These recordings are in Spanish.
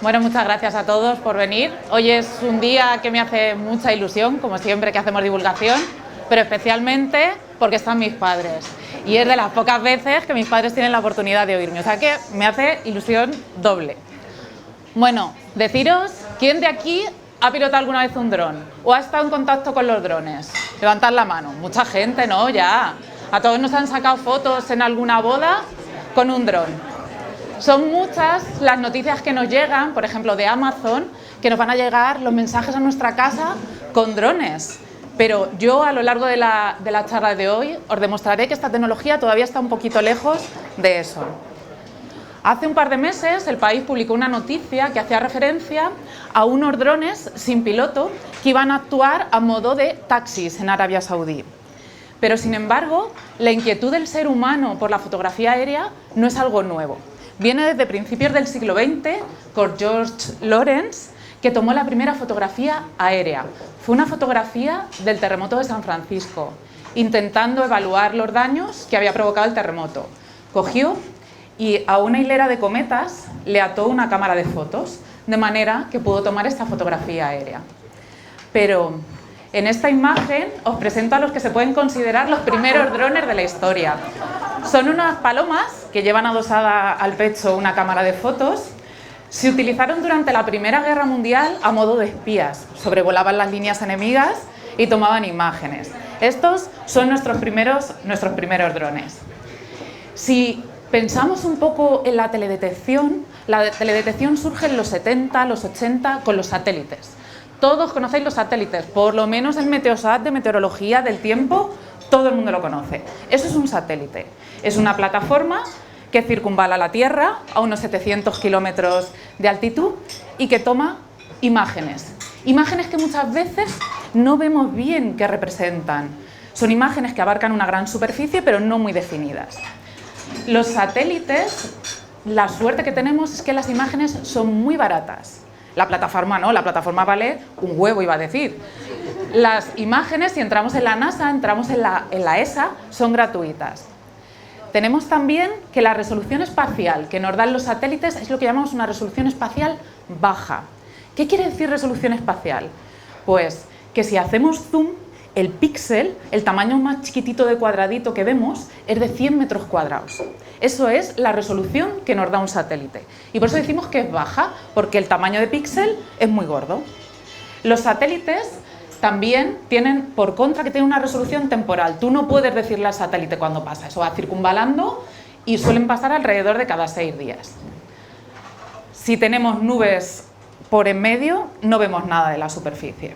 Bueno, muchas gracias a todos por venir. Hoy es un día que me hace mucha ilusión, como siempre que hacemos divulgación, pero especialmente porque están mis padres. Y es de las pocas veces que mis padres tienen la oportunidad de oírme, o sea que me hace ilusión doble. Bueno, deciros, ¿quién de aquí ha pilotado alguna vez un dron? ¿O ha estado en contacto con los drones? Levantad la mano. Mucha gente, ¿no? Ya. A todos nos han sacado fotos en alguna boda con un dron. Son muchas las noticias que nos llegan, por ejemplo, de Amazon, que nos van a llegar los mensajes a nuestra casa con drones. Pero yo, a lo largo de la charla de hoy, os demostraré que esta tecnología todavía está un poquito lejos de eso. Hace un par de meses, El País publicó una noticia que hacía referencia a unos drones sin piloto que iban a actuar a modo de taxis en Arabia Saudí. Pero, sin embargo, la inquietud del ser humano por la fotografía aérea no es algo nuevo. Viene desde principios del siglo XX con George Lawrence, que tomó la primera fotografía aérea. Fue una fotografía del terremoto de San Francisco, intentando evaluar los daños que había provocado el terremoto. Cogió y a una hilera de cometas le ató una cámara de fotos, de manera que pudo tomar esta fotografía aérea. Pero en esta imagen os presento a los que se pueden considerar los primeros drones de la historia. Son unas palomas que llevan adosada al pecho una cámara de fotos. Se utilizaron durante la Primera Guerra Mundial a modo de espías. Sobrevolaban las líneas enemigas y tomaban imágenes. Estos son nuestros primeros drones. Si pensamos un poco en la teledetección surge en los 70, los 80 con los satélites. Todos conocéis los satélites, por lo menos el Meteosat de meteorología del tiempo, todo el mundo lo conoce. Eso es un satélite. Es una plataforma que circunvala la Tierra a unos 700 kilómetros de altitud y que toma imágenes. Imágenes que muchas veces no vemos bien qué representan. Son imágenes que abarcan una gran superficie, pero no muy definidas. Los satélites, la suerte que tenemos es que las imágenes son muy baratas. La plataforma no, la plataforma vale un huevo, iba a decir. Las imágenes, si entramos en la NASA, entramos en la ESA, son gratuitas. Tenemos también que la resolución espacial que nos dan los satélites es lo que llamamos una resolución espacial baja. ¿Qué quiere decir resolución espacial? Pues que si hacemos zoom, el píxel, el tamaño más chiquitito de cuadradito que vemos, es de 100 metros cuadrados. Eso es la resolución que nos da un satélite. Y por eso decimos que es baja, porque el tamaño de píxel es muy gordo. Los satélites también tienen, por contra, que tienen una resolución temporal. Tú no puedes decirle al satélite cuándo pasa. Eso va circunvalando y suelen pasar alrededor de cada 6 días. Si tenemos nubes por en medio, no vemos nada de la superficie.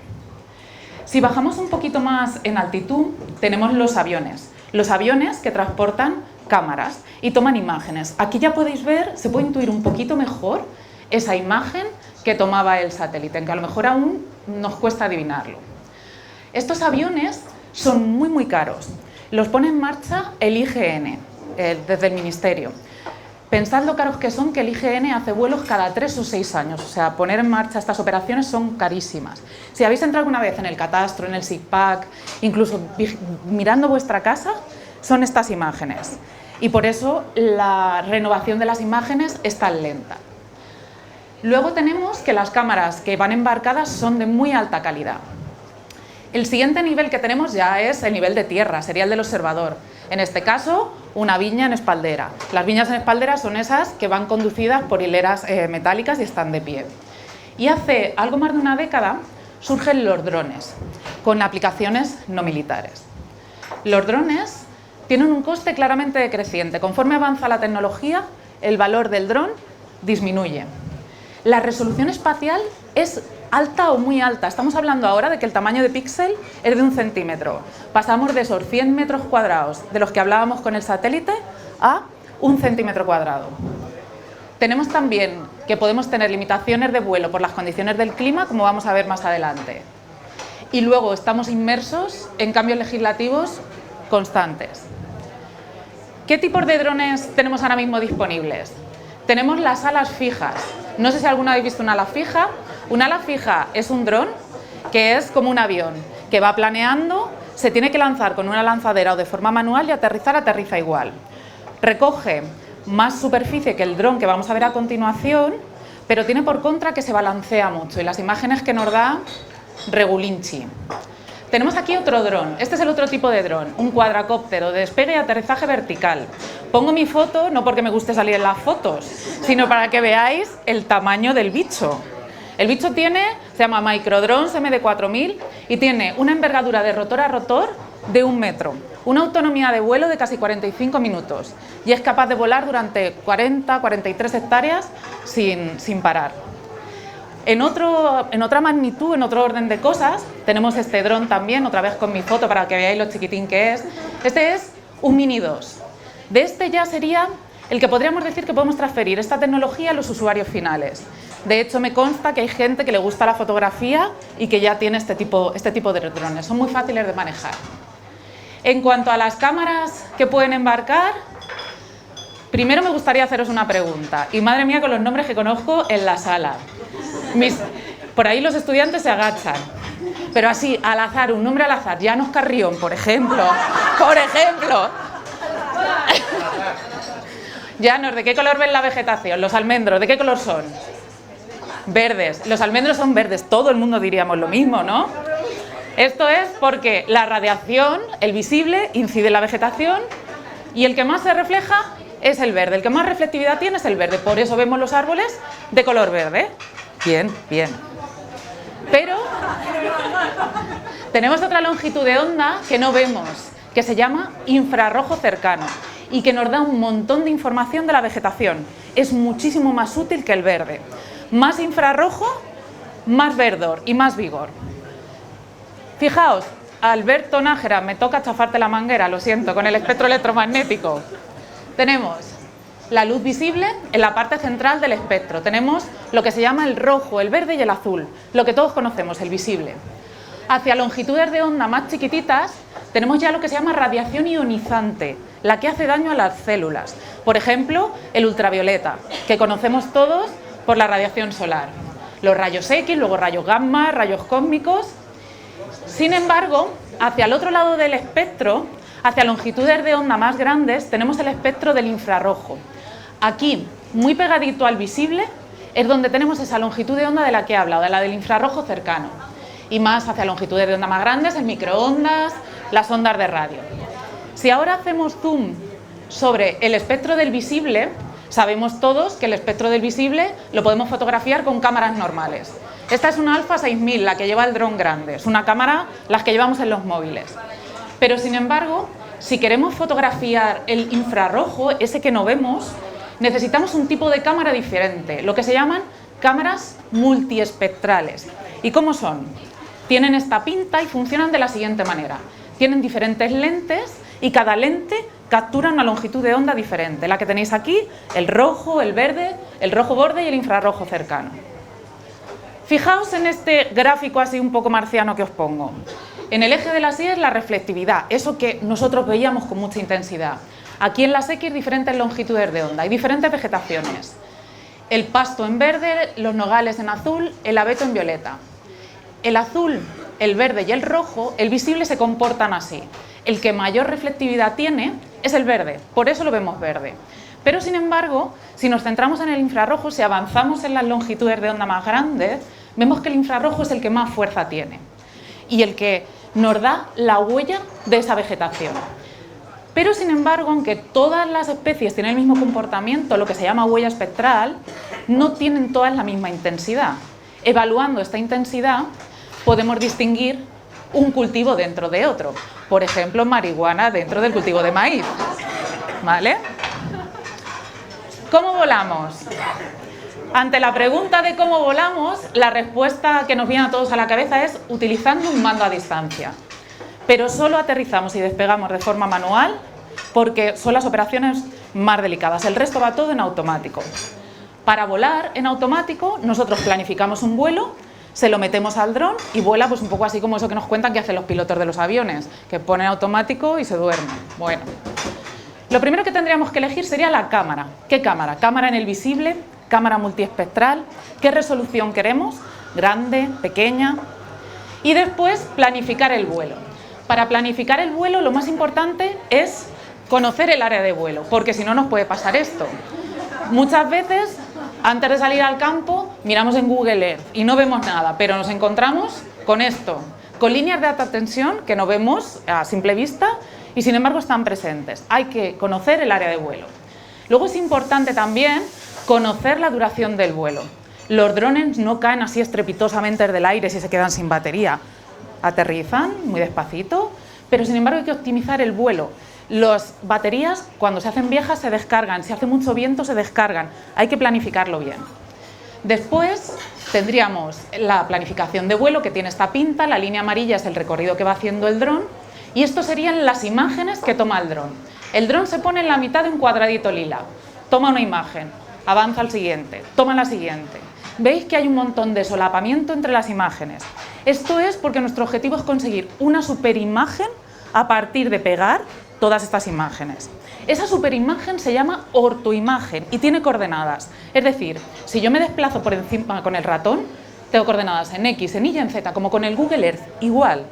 Si bajamos un poquito más en altitud, tenemos los aviones. Los aviones que transportan cámaras y toman imágenes. Aquí ya podéis ver, se puede intuir un poquito mejor esa imagen que tomaba el satélite, en que a lo mejor aún nos cuesta adivinarlo. Estos aviones son muy caros. Los pone en marcha el IGN, desde el Ministerio. Pensad lo caros que son, que el IGN hace vuelos cada 3 o 6 años. O sea, poner en marcha estas operaciones son carísimas. Si habéis entrado alguna vez en el catastro, en el SIGPAC, incluso mirando vuestra casa, son estas imágenes. Y por eso la renovación de las imágenes es tan lenta. Luego tenemos que las cámaras que van embarcadas son de muy alta calidad. El siguiente nivel que tenemos ya es el nivel de tierra, sería el del observador. En este caso, una viña en espaldera. Las viñas en espaldera son esas que van conducidas por hileras metálicas y están de pie. Y hace algo más de una década surgen los drones, con aplicaciones no militares. Los drones tienen un coste claramente decreciente. Conforme avanza la tecnología, el valor del dron disminuye. La resolución espacial es alta o muy alta. Estamos hablando ahora de que el tamaño de píxel es de 1 centímetro. Pasamos de esos 100 metros cuadrados de los que hablábamos con el satélite a 1 centímetro cuadrado. Tenemos también que podemos tener limitaciones de vuelo por las condiciones del clima, como vamos a ver más adelante. Y luego estamos inmersos en cambios legislativos constantes. ¿Qué tipos de drones tenemos ahora mismo disponibles? Tenemos las alas fijas. No sé si alguna habéis visto una ala fija. Una ala fija es un dron que es como un avión, que va planeando, se tiene que lanzar con una lanzadera o de forma manual y aterriza igual. Recoge más superficie que el dron que vamos a ver a continuación, pero tiene por contra que se balancea mucho y las imágenes que nos da regulinchi. Tenemos aquí otro dron, este es el otro tipo de dron, un cuadracóptero de despegue y aterrizaje vertical. Pongo mi foto no porque me guste salir en las fotos, sino para que veáis el tamaño del bicho. El bicho se llama Microdrones MD4000 y tiene una envergadura de rotor a rotor de 1 metro, una autonomía de vuelo de casi 45 minutos y es capaz de volar durante 40-43 hectáreas sin parar. En otra magnitud, en otro orden de cosas, tenemos este dron también, otra vez con mi foto para que veáis lo chiquitín que es. Este es un Mini 2. De este ya sería el que podríamos decir que podemos transferir esta tecnología a los usuarios finales. De hecho, me consta que hay gente que le gusta la fotografía y que ya tiene este tipo de drones. Son muy fáciles de manejar. En cuanto a las cámaras que pueden embarcar, primero me gustaría haceros una pregunta. Y madre mía con los nombres que conozco en la sala. Por ahí los estudiantes se agachan. Pero así, al azar, un nombre al azar, Llanos Carrión, por ejemplo. Llanos, ¿de qué color ven la vegetación? Los almendros, ¿de qué color son? Verdes. Los almendros son verdes, todo el mundo diríamos lo mismo, ¿no? Esto es porque la radiación, el visible, incide en la vegetación y el que más se refleja es el verde, el que más reflectividad tiene es el verde, por eso vemos los árboles de color verde. Bien, bien. Pero tenemos otra longitud de onda que no vemos, que se llama infrarrojo cercano y que nos da un montón de información de la vegetación. Es muchísimo más útil que el verde. Más infrarrojo, más verdor y más vigor. Fijaos, Alberto Nájera, me toca chafarte la manguera, lo siento, con el espectro electromagnético. Tenemos la luz visible en la parte central del espectro. Tenemos lo que se llama el rojo, el verde y el azul, lo que todos conocemos, el visible. Hacia longitudes de onda más chiquititas tenemos ya lo que se llama radiación ionizante, la que hace daño a las células. Por ejemplo, el ultravioleta, que conocemos todos por la radiación solar. Los rayos X, luego rayos gamma, rayos cósmicos. Sin embargo, hacia el otro lado del espectro, hacia longitudes de onda más grandes, tenemos el espectro del infrarrojo. Aquí, muy pegadito al visible, es donde tenemos esa longitud de onda de la que he hablado, de la del infrarrojo cercano. Y más hacia longitudes de onda más grandes, el microondas, las ondas de radio. Si ahora hacemos zoom sobre el espectro del visible, sabemos todos que el espectro del visible lo podemos fotografiar con cámaras normales. Esta es una Alpha 6000, la que lleva el dron grande, es una cámara, las que llevamos en los móviles. Pero sin embargo, si queremos fotografiar el infrarrojo, ese que no vemos, necesitamos un tipo de cámara diferente, lo que se llaman cámaras multiespectrales. ¿Y cómo son? Tienen esta pinta y funcionan de la siguiente manera. Tienen diferentes lentes y cada lente captura una longitud de onda diferente. La que tenéis aquí, el rojo, el verde, el rojo borde y el infrarrojo cercano. Fijaos en este gráfico así un poco marciano que os pongo. En el eje de las Y es la reflectividad, eso que nosotros veíamos con mucha intensidad. Aquí en las X diferentes longitudes de onda y diferentes vegetaciones. El pasto en verde, los nogales en azul, el abeto en violeta. El azul, el verde y el rojo, el visible se comportan así. El que mayor reflectividad tiene es el verde, por eso lo vemos verde. Pero sin embargo, si nos centramos en el infrarrojo, si avanzamos en las longitudes de onda más grandes, vemos que el infrarrojo es el que más fuerza tiene y el que nos da la huella de esa vegetación. Pero sin embargo, aunque todas las especies tienen el mismo comportamiento, lo que se llama huella espectral, no tienen todas la misma intensidad. Evaluando esta intensidad, podemos distinguir un cultivo dentro de otro. Por ejemplo, marihuana dentro del cultivo de maíz. ¿Vale? ¿Cómo volamos? Ante la pregunta de cómo volamos, la respuesta que nos viene a todos a la cabeza es utilizando un mando a distancia. Pero solo aterrizamos y despegamos de forma manual porque son las operaciones más delicadas. El resto va todo en automático. Para volar en automático, nosotros planificamos un vuelo, se lo metemos al dron y vuela pues un poco así como eso que nos cuentan que hacen los pilotos de los aviones, que ponen automático y se duermen. Bueno, lo primero que tendríamos que elegir sería la cámara. ¿Qué cámara? Cámara en el visible, cámara multiespectral, ¿qué resolución queremos? Grande, pequeña. Y después planificar el vuelo. Para planificar el vuelo lo más importante es conocer el área de vuelo, porque si no nos puede pasar esto. Muchas veces, antes de salir al campo, miramos en Google Earth y no vemos nada, pero nos encontramos con esto, con líneas de alta tensión que no vemos a simple vista y sin embargo están presentes. Hay que conocer el área de vuelo. Luego es importante también conocer la duración del vuelo. Los drones no caen así estrepitosamente del aire si se quedan sin batería. Aterrizan muy despacito, pero sin embargo hay que optimizar el vuelo. Las baterías, cuando se hacen viejas, se descargan. Si hace mucho viento, se descargan. Hay que planificarlo bien. Después tendríamos la planificación de vuelo, que tiene esta pinta. La línea amarilla es el recorrido que va haciendo el dron. Y esto serían las imágenes que toma el dron. El dron se pone en la mitad de un cuadradito lila. Toma una imagen, avanza al siguiente, toma la siguiente. Veis que hay un montón de solapamiento entre las imágenes. Esto es porque nuestro objetivo es conseguir una superimagen a partir de pegar todas estas imágenes. Esa superimagen se llama ortoimagen y tiene coordenadas. Es decir, si yo me desplazo por encima con el ratón, tengo coordenadas en X, en Y y en Z, como con el Google Earth, igual.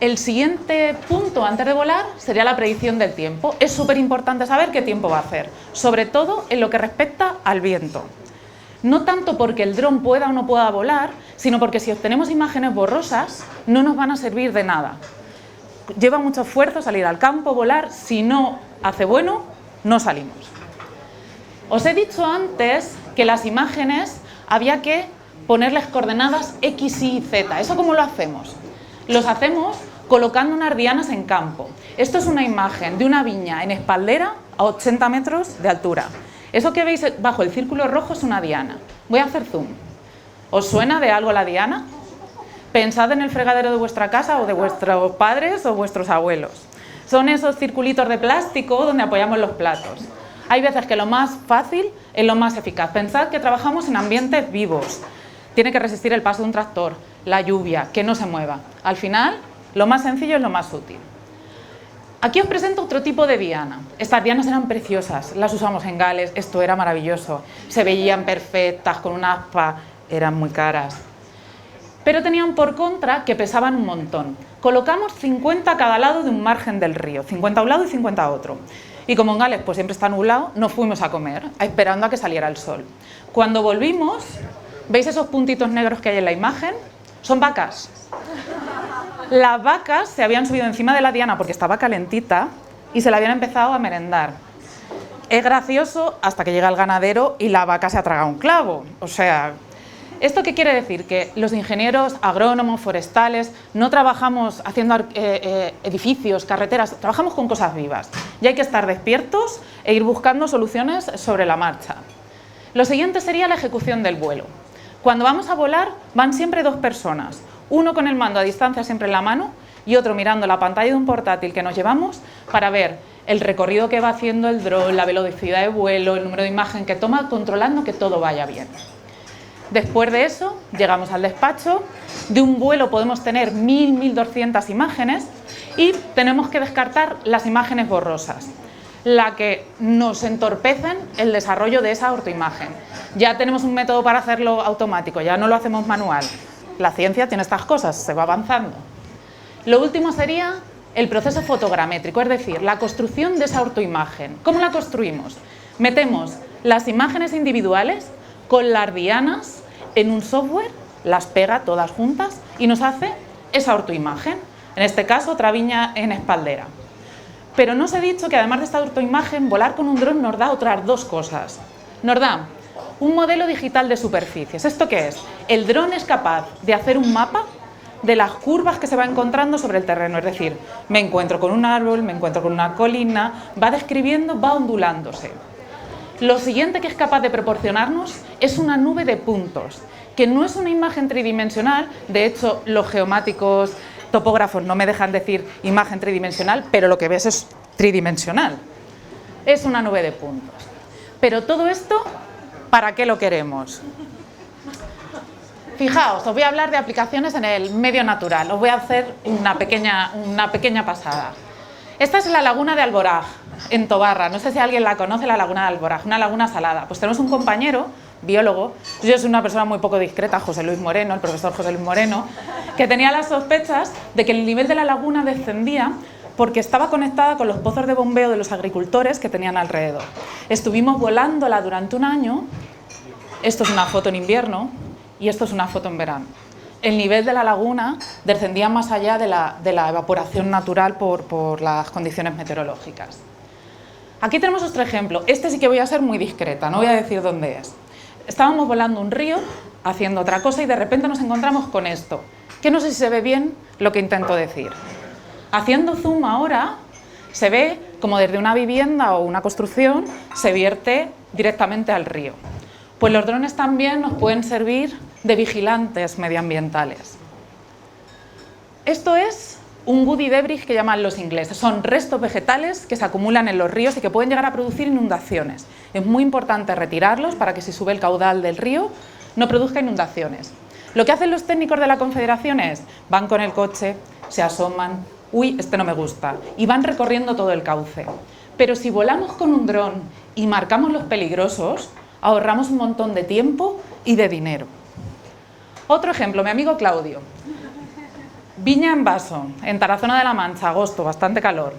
El siguiente punto antes de volar sería la predicción del tiempo. Es súper importante saber qué tiempo va a hacer, sobre todo en lo que respecta al viento. No tanto porque el dron pueda o no pueda volar, sino porque si obtenemos imágenes borrosas no nos van a servir de nada. Lleva mucho esfuerzo salir al campo, volar, si no hace bueno, no salimos. Os he dicho antes que las imágenes había que ponerles coordenadas X, Y y Z. ¿Eso cómo lo hacemos? Los hacemos colocando unas dianas en campo. Esto es una imagen de una viña en espaldera a 80 metros de altura. Eso que veis bajo el círculo rojo es una diana. Voy a hacer zoom. ¿Os suena de algo la diana? Pensad en el fregadero de vuestra casa o de vuestros padres o vuestros abuelos. Son esos circulitos de plástico donde apoyamos los platos. Hay veces que lo más fácil es lo más eficaz. Pensad que trabajamos en ambientes vivos. Tiene que resistir el paso de un tractor, la lluvia, que no se mueva. Al final, lo más sencillo es lo más útil. Aquí os presento otro tipo de diana. Estas dianas eran preciosas, las usamos en Gales, esto era maravilloso. Se veían perfectas, con una aspa, eran muy caras. Pero tenían por contra que pesaban un montón. Colocamos 50 a cada lado de un margen del río, 50 a un lado y 50 a otro. Y como en Gales pues siempre está nublado, nos fuimos a comer, esperando a que saliera el sol. Cuando volvimos, ¿veis esos puntitos negros que hay en la imagen? Son vacas. Las vacas se habían subido encima de la diana porque estaba calentita y se la habían empezado a merendar. Es gracioso hasta que llega el ganadero y la vaca se ha tragado un clavo. O sea, ¿esto qué quiere decir? Que los ingenieros agrónomos, forestales, no trabajamos haciendo edificios, carreteras, trabajamos con cosas vivas. Y hay que estar despiertos e ir buscando soluciones sobre la marcha. Lo siguiente sería la ejecución del vuelo. Cuando vamos a volar van siempre dos personas, uno con el mando a distancia siempre en la mano y otro mirando la pantalla de un portátil que nos llevamos para ver el recorrido que va haciendo el dron, la velocidad de vuelo, el número de imagen que toma, controlando que todo vaya bien. Después de eso, llegamos al despacho. De un vuelo podemos tener 1000, 1200 imágenes y tenemos que descartar las imágenes borrosas, la que nos entorpecen el desarrollo de esa ortoimagen. Ya tenemos un método para hacerlo automático, ya no lo hacemos manual. La ciencia tiene estas cosas, se va avanzando. Lo último sería el proceso fotogramétrico, es decir, la construcción de esa ortoimagen. ¿Cómo la construimos? Metemos las imágenes individuales con las dianas en un software, las pega todas juntas y nos hace esa ortoimagen. En este caso, otra viña en espaldera. Pero no os he dicho que además de esta ortoimagen, volar con un dron nos da otras dos cosas. Nos da un modelo digital de superficies. ¿Esto qué es? El dron es capaz de hacer un mapa de las curvas que se va encontrando sobre el terreno. Es decir, me encuentro con un árbol, me encuentro con una colina, va describiendo, va ondulándose. Lo siguiente que es capaz de proporcionarnos es una nube de puntos, que no es una imagen tridimensional. De hecho, los geomáticos, topógrafos no me dejan decir imagen tridimensional, pero lo que ves es tridimensional. Es una nube de puntos. Pero todo esto, ¿para qué lo queremos? Fijaos, os voy a hablar de aplicaciones en el medio natural. Os voy a hacer una pequeña pasada. Esta es la laguna de Alboraj, en Tobarra. No sé si alguien la conoce, la laguna de Alboraj, una laguna salada. Pues tenemos un compañero, biólogo, yo soy una persona muy poco discreta, José Luis Moreno, el profesor José Luis Moreno, que tenía las sospechas de que el nivel de la laguna descendía porque estaba conectada con los pozos de bombeo de los agricultores que tenían alrededor. Estuvimos volándola durante un año. Esto es una foto en invierno y esto es una foto en verano. El nivel de la laguna descendía más allá de la evaporación natural por las condiciones meteorológicas. Aquí tenemos otro ejemplo. Este sí que voy a ser muy discreta, no voy a decir dónde es. Estábamos volando un río, haciendo otra cosa y de repente nos encontramos con esto, que no sé si se ve bien lo que intento decir. Haciendo zoom ahora, se ve como desde una vivienda o una construcción se vierte directamente al río. Pues los drones también nos pueden servir de vigilantes medioambientales. Esto es un woody debris que llaman los ingleses. Son restos vegetales que se acumulan en los ríos y que pueden llegar a producir inundaciones. Es muy importante retirarlos para que si sube el caudal del río no produzca inundaciones. Lo que hacen los técnicos de la Confederación es, van con el coche, se asoman, uy, este no me gusta, y van recorriendo todo el cauce. Pero si volamos con un dron y marcamos los peligrosos, ahorramos un montón de tiempo y de dinero. Otro ejemplo, mi amigo Claudio. Viña en vaso, en Tarazona de la Mancha, agosto, bastante calor.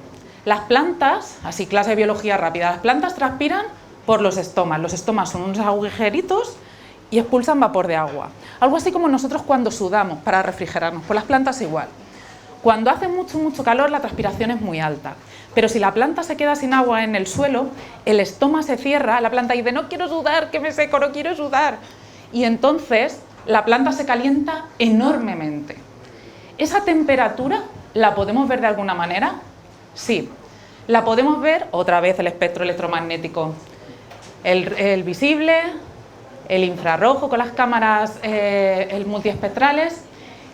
Las plantas, así clase de biología rápida, las plantas transpiran por los estomas. Los estomas son unos agujeritos y expulsan vapor de agua. Algo así como nosotros cuando sudamos para refrigerarnos, pues las plantas igual. Cuando hace mucho calor la transpiración es muy alta, pero si la planta se queda sin agua en el suelo, el estoma se cierra, la planta dice no quiero sudar, que me seco, no quiero sudar. Y entonces la planta se calienta enormemente. ¿Esa temperatura la podemos ver de alguna manera? Sí, la podemos ver, otra vez el espectro electromagnético, el visible, el infrarrojo con las cámaras multiespectrales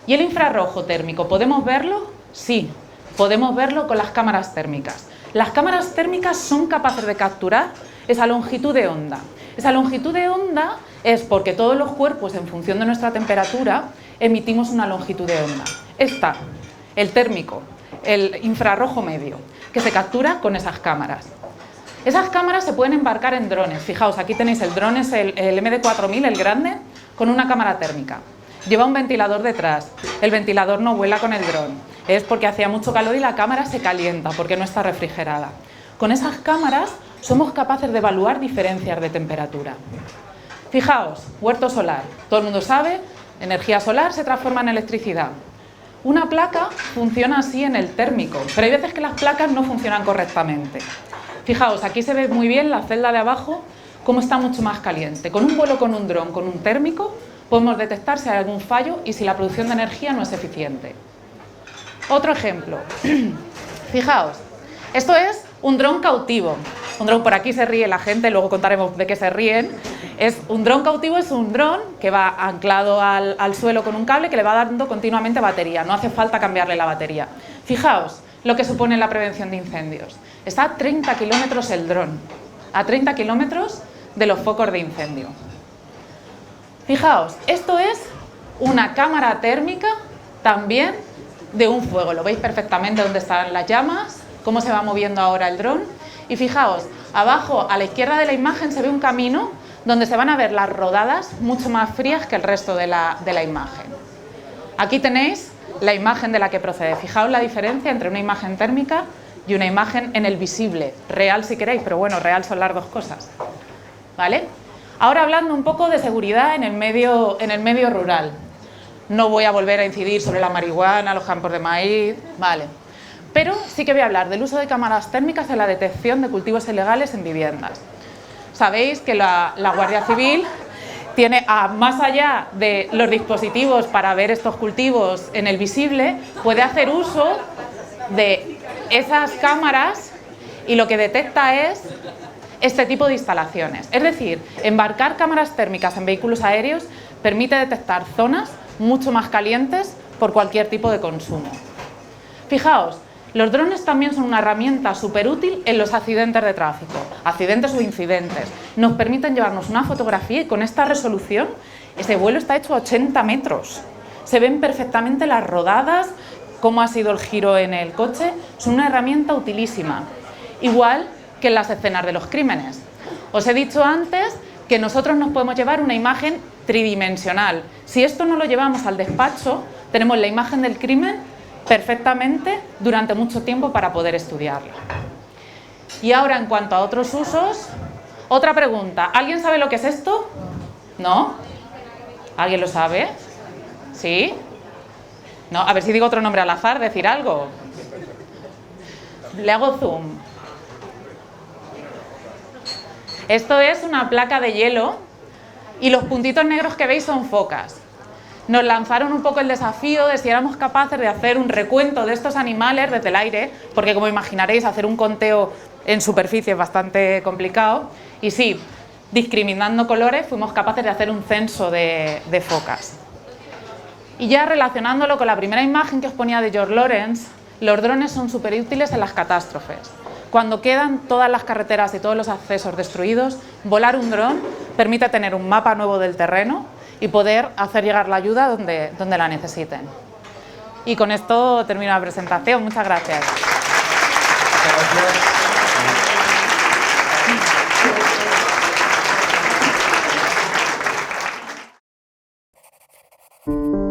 y el infrarrojo térmico. ¿Podemos verlo? Sí, podemos verlo con las cámaras térmicas. Las cámaras térmicas son capaces de capturar esa longitud de onda. Esa longitud de onda es porque todos los cuerpos, en función de nuestra temperatura, emitimos una longitud de onda. Está el térmico, el infrarrojo medio, que se captura con esas cámaras. Esas cámaras se pueden embarcar en drones. Fijaos, aquí tenéis el dron, es el MD4000, el grande, con una cámara térmica. Lleva un ventilador detrás. El ventilador no vuela con el dron. Es porque hacía mucho calor y la cámara se calienta porque no está refrigerada. Con esas cámaras somos capaces de evaluar diferencias de temperatura. Fijaos, huerto solar. Todo el mundo sabe, energía solar se transforma en electricidad. Una placa funciona así en el térmico, pero hay veces que las placas no funcionan correctamente. Fijaos, aquí se ve muy bien la celda de abajo, cómo está mucho más caliente. Con un vuelo con un dron, con un térmico, podemos detectar si hay algún fallo y si la producción de energía no es eficiente. Otro ejemplo. Fijaos, esto es un dron cautivo. Un dron, por aquí se ríe la gente, luego contaremos de qué se ríen. Un dron cautivo es un dron que va anclado al suelo con un cable que le va dando continuamente batería. No hace falta cambiarle la batería. Fijaos lo que supone la prevención de incendios. Está a 30 kilómetros el dron, a 30 kilómetros de los focos de incendio. Fijaos, esto es una cámara térmica también de un fuego. Lo veis perfectamente dónde están las llamas, cómo se va moviendo ahora el dron. Y fijaos, abajo a la izquierda de la imagen se ve un camino donde se van a ver las rodadas mucho más frías que el resto de la imagen. Aquí tenéis la imagen de la que procede. Fijaos la diferencia entre una imagen térmica y una imagen en el visible. Real si queréis, pero bueno, real son las dos cosas. ¿Vale? Ahora hablando un poco de seguridad en el medio rural. No voy a volver a incidir sobre la marihuana, los campos de maíz, vale. Pero sí que voy a hablar del uso de cámaras térmicas en la detección de cultivos ilegales en viviendas. Sabéis que la Guardia Civil tiene, más allá de los dispositivos para ver estos cultivos en el visible, puede hacer uso de esas cámaras y lo que detecta es este tipo de instalaciones. Es decir, embarcar cámaras térmicas en vehículos aéreos permite detectar zonas mucho más calientes por cualquier tipo de consumo. Fijaos, Los drones también son una herramienta súper útil en los accidentes de tráfico, accidentes o incidentes. Nos permiten llevarnos una fotografía y con esta resolución, ese vuelo está hecho a 80 metros. Se ven perfectamente las rodadas, cómo ha sido el giro en el coche. Es una herramienta utilísima, igual que en las escenas de los crímenes. Os he dicho antes que nosotros nos podemos llevar una imagen tridimensional. Si esto no lo llevamos al despacho, tenemos la imagen del crimen perfectamente durante mucho tiempo para poder estudiarlo. Y ahora, en cuanto a otros usos, otra pregunta. ¿Alguien sabe lo que es esto? ¿No? ¿Alguien lo sabe? ¿Sí? No, a ver si digo otro nombre al azar, decir algo. Le hago zoom. Esto es una placa de hielo y los puntitos negros que veis son focas. Nos lanzaron un poco el desafío de si éramos capaces de hacer un recuento de estos animales desde el aire, porque como imaginaréis, hacer un conteo en superficie es bastante complicado. Y sí, discriminando colores, fuimos capaces de hacer un censo de focas. Y ya relacionándolo con la primera imagen que os ponía de George Lawrence, los drones son súper útiles en las catástrofes. Cuando quedan todas las carreteras y todos los accesos destruidos, volar un dron permite tener un mapa nuevo del terreno y poder hacer llegar la ayuda donde la necesiten. Y con esto termino la presentación. Muchas gracias. Muchas gracias.